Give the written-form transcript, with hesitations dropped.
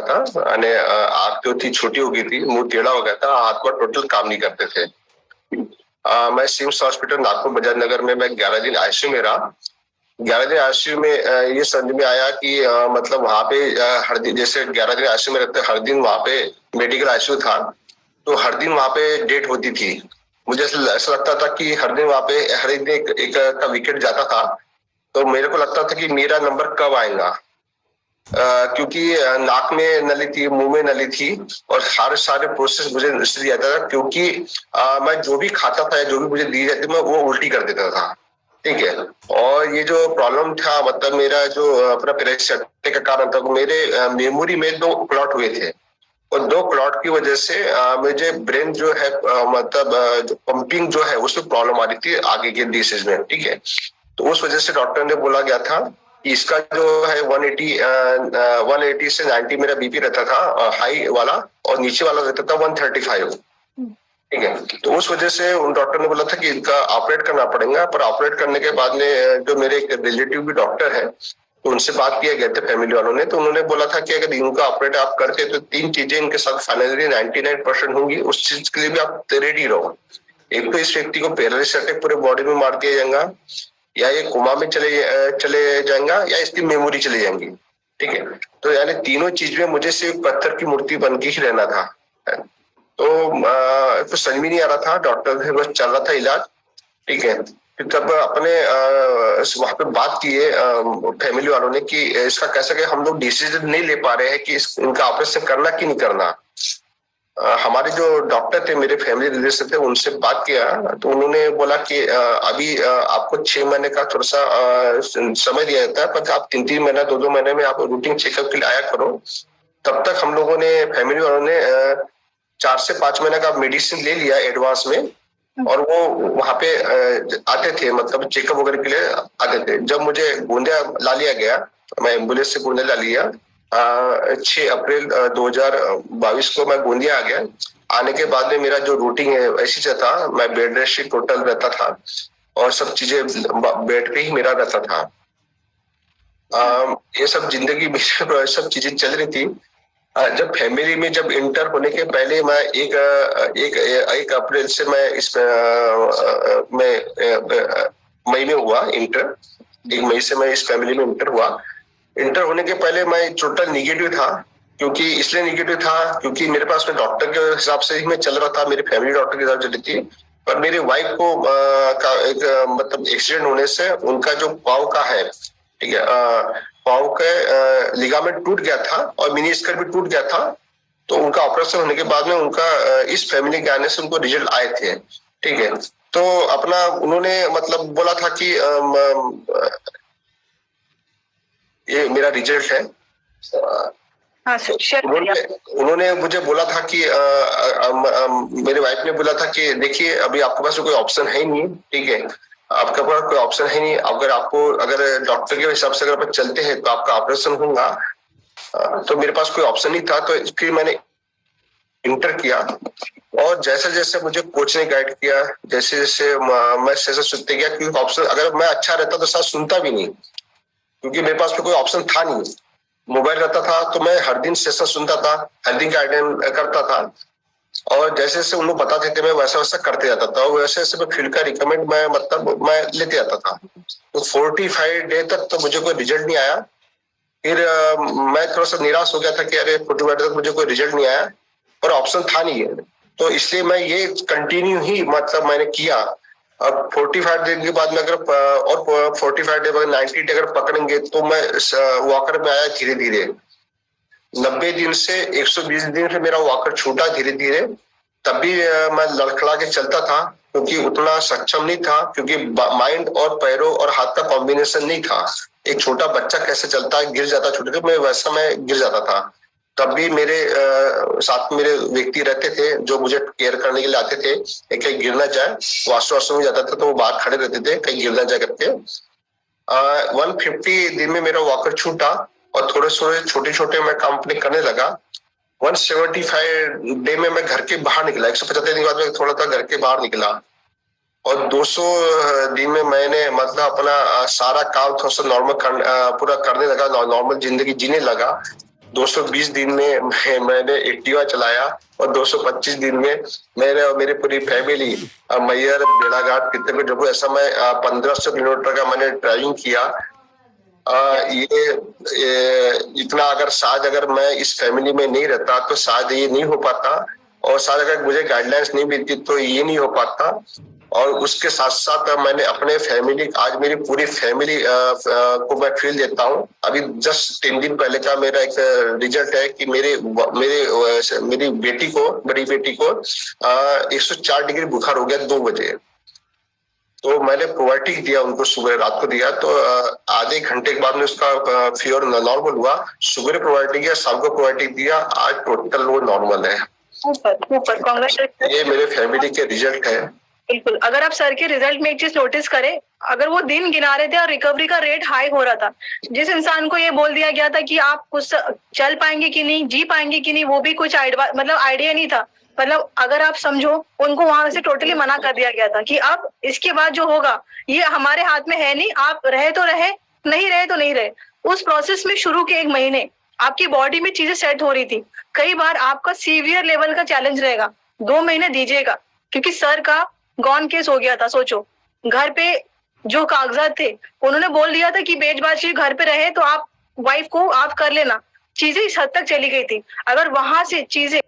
था। आंख जो थी छोटी हो गई थी, मुंह टेढ़ा हो गया था, हाथ पर टोटल काम नहीं करते थे। मैं सिम्स हॉस्पिटल नागपुर बाजार नगर में मैं 11 दिन आईसीयू में रहा। 11 दिन आईसीयू में ये समझ में आया कि मतलब वहां पे हर दिन, जैसे 11 दिन आईसीयू में रहते हर दिन वहां पे मेडिकल आईसीयू था, तो हर दिन वहां पे डेट होती थी। मुझे ऐसा लगता था कि हर दिन वहां पे हर दिन एक का विकेट जाता था, तो मेरे को लगता था कि मेरा नंबर कब आएगा। क्योंकि नाक में नली थी, मुंह में नली थी, और सारे प्रोसेस मुझे इसलिए आता था क्योंकि मैं जो भी खाता था या जो भी मुझे दी जाती मैं वो उल्टी कर देता था। ठीक है। और ये जो प्रॉब्लम था, मतलब मेरा जो अपना पेरिस्टाल्टिस का कारण था, मेरे मेमोरी में 2 क्लॉट हुए थे, और 2 क्लॉट की वजह से मुझे ब्रेन जो है मतलब जो पंपिंग जो है उसमें प्रॉब्लम आ रही थी आगे के डिसीज में। ठीक है। तो उस वजह से डॉक्टर ने बोला गया था कि इसका जो है 180 से 90 मेरा बीपी रहता था हाई वाला, और नीचे वाला रहता था 135। ठीक है। तो उस वजह से उन डॉक्टर ने बोला था कि इनका ऑपरेट करना पड़ेगा। पर ऑपरेट करने के बाद में जो मेरे एक रिलेटिव भी डॉक्टर है, तो उनसे बात किया गया था फैमिली वालों ने, तो उन्होंने बोला था कि अगर इनका ऑपरेट आप करते तो 3 चीजें इनके साथ फाइनली 99% होंगी, उस चीज के लिए भी आप रेडी रहो। एक तो इस व्यक्ति को पैरालिसिस अटैक पूरे बॉडी में मार दिया जाएगा, या ये कोमा में चले जाएगा, या इसकी मेमोरी चली जाएंगी। ठीक है। तो यानी तीनों चीज में मुझे सिर्फ पत्थर की मूर्ति बन के ही रहना था। तो कुछ समझ में नहीं आ रहा था, डॉक्टर से बस चल रहा था इलाज। ठीक है। फिर तब अपने वहां पे बात की है फैमिली वालों ने कि इसका कैसा कि हम लोग डिसीजन नहीं ले पा रहे हैं कि इनका ऑपरेशन करना कि नहीं करना। हमारे जो डॉक्टर थे, मेरे फैमिली रिलेशन थे, उनसे बात किया तो उन्होंने बोला कि अभी आपको 6 महीने का थोड़ा सा समय दिया जाता है, पर आप 3-3 महीना 2-2 महीने में आप रूटीन चेकअप के लिए आया करो। तब तक हम लोगों ने, फैमिली वालों ने 4 से 5 महीने का मेडिसिन ले लिया एडवांस में, और वो वहां पे आते थे, मतलब चेकअप वगैरह के लिए आते थे। जब मुझे गोंदिया ला लिया गया, मैं एम्बुलेंस से गोंदिया ला लिया 6 अप्रैल 2022 को मैं गोंदिया आ गया। आने के बाद में मेरा जो रूटीन है ऐसी से था, मैं बेड रेस्ट ही टोटल रहता था, और सब चीजें बेड पे ही मेरा रहता था। ये सब जिंदगी में सब चीजें चल रही थी। जब फैमिली में जब इंटर होने के पहले मैं एक अप्रैल से मैं मई में हुआ इंटर। 1 मई से मैं इस फैमिली में इंटर हुआ। इंटर होने के पहले मैं टोटल निगेटिव था। क्योंकि इसलिए निगेटिव था क्योंकि मेरे पास में डॉक्टर के हिसाब से ही मैं चल रहा था, मेरी फैमिली डॉक्टर के हिसाब से चली थी। पर मेरी वाइफ को का एक मतलब एक्सीडेंट होने से उनका जो पाँव का है, ठीक है, पाँव के लिगामेंट टूट गया था और मिनीस्कर भी टूट गया था। तो उनका ऑपरेशन होने के बाद में उनका इस फैमिली के आने से उनको रिजल्ट आए थे। ठीक है। तो अपना उन्होंने मतलब बोला था कि ये मेरा रिजल्ट है। हाँ सर, शेयर उन्होंने मुझे बोला था कि मेरे वाइफ ने बोला था कि देखिए अभी आपके पास कोई ऑप्शन है ही नहीं। ठीक है। आपके पास कोई ऑप्शन है नहीं, अगर डॉक्टर के हिसाब से अगर आप चलते हैं तो आपका ऑपरेशन होगा। तो मेरे पास कोई ऑप्शन नहीं था, तो फिर मैंने इंटर किया। और जैसे जैसे मुझे कोच ने गाइड किया, जैसे जैसे मैं जैसे सुनते गया, क्योंकि ऑप्शन अगर मैं अच्छा रहता तो शायद सुनता भी नहीं, क्योंकि मेरे पास कोई ऑप्शन था नहीं। मोबाइल रहता था तो मैं हर दिन सेशन सुनता था, हर दिन का अटेंड करता था, और जैसे जैसे उन लोग बताते थे मैं वैसा वैसा करते जाता था, और वैसे वैसे मैं फील्ड का रिकमेंड मैं लेते जाता था। तो 45 डे तक तो मुझे कोई रिजल्ट नहीं आया। फिर मैं थोड़ा सा निराश हो गया था कि अरे 45 डे तक मुझे कोई रिजल्ट नहीं आया, पर ऑप्शन था नहीं है। तो इसलिए मैं ये कंटिन्यू ही मतलब मैंने किया। अब 45 डे के बाद में अगर और 45 डे अगर 90 डे अगर पकड़ेंगे तो मैं वॉकर में आया धीरे धीरे। 90 दिन से 120 दिन से मेरा वॉकर छूटा धीरे धीरे। तब भी मैं लड़खड़ा के चलता था, क्योंकि उतना सक्षम नहीं था, क्योंकि माइंड और पैरों और हाथ का कॉम्बिनेशन नहीं था। एक छोटा बच्चा कैसे चलता है, गिर जाता छोटे मैं वैसा मैं गिर जाता था। तब भी मेरे साथ में मेरे व्यक्ति रहते थे जो मुझे केयर करने के लिए आते थे, कहीं गिर ना जाए। वॉशरूम में जाता था तो वो बाहर खड़े रहते थे कहीं गिर ना जाए करके। 150 दिन में मेरा वॉकर छूटा, और थोड़े थोड़े छोटे छोटे मैं काम अपने करने लगा। 175 डे में मैं घर के बाहर निकला, 175 दिन के बाद मैं थोड़ा सा घर के बाहर निकला, और 200 दिन में मैंने मतलब अपना सारा काम थोड़ा सा नॉर्मल पूरा करने लगा, नॉर्मल जिंदगी जीने लगा। 220 दिन में मैंने एक्टिवा चलाया और 225 दिन में मैंने और मेरी पूरी फैमिली मैयर बेड़ाघाट कितने जो ऐसा मैं 1500 किलोमीटर का मैंने ड्राइविंग किया। ये इतना अगर शायद अगर मैं इस फैमिली में नहीं रहता तो शायद ये नहीं हो पाता, और शायद अगर मुझे गाइडलाइंस नहीं मिलती तो ये नहीं हो पाता। और उसके साथ साथ मैंने अपने फैमिली, आज मेरी पूरी फैमिली को मैं फील देता हूँ। अभी जस्ट 3 दिन पहले का मेरा एक रिजल्ट है कि मेरी बेटी को, बड़ी बेटी को 104 डिग्री बुखार हो गया 2 बजे। तो मैंने प्रोबायोटिक दिया उनको, सुबह रात को दिया, तो आधे घंटे के बाद में उसका फीवर नॉर्मल हुआ। सुबह प्रोबायोटिक दिया, शाम को प्रोबायोटिक दिया, आज टोटल वो नॉर्मल है। ऊपर कांग्रेचुलेशन। ये मेरे फैमिली के रिजल्ट है। बिल्कुल, अगर आप सर के रिजल्ट में एक चीज नोटिस करें, अगर वो दिन गिना रहे थे और रिकवरी का रेट हाई हो रहा था, जिस इंसान को ये बोल दिया गया था कि आप कुछ चल पाएंगे कि नहीं, जी पाएंगे कि नहीं, वो भी कुछ आइडिया नहीं था। मतलब अगर आप समझो, उनको वहां से टोटली मना कर दिया गया था कि अब इसके बाद जो होगा ये हमारे हाथ में है नहीं, आप रहे तो रहे, नहीं रहे तो नहीं रहे। उस प्रोसेस में शुरू के 1 महीने आपकी बॉडी में चीजें सेट हो रही थी। कई बार आपका सीवियर लेवल का चैलेंज रहेगा, 2 महीने दीजिएगा, क्योंकि सर का गॉन केस हो गया था। सोचो, घर पे जो कागजात थे उन्होंने बोल दिया था कि बेच बाच के घर पे रहे तो आप वाइफ को आप कर लेना, चीजें इस हद तक चली गई थी। अगर वहां से चीजें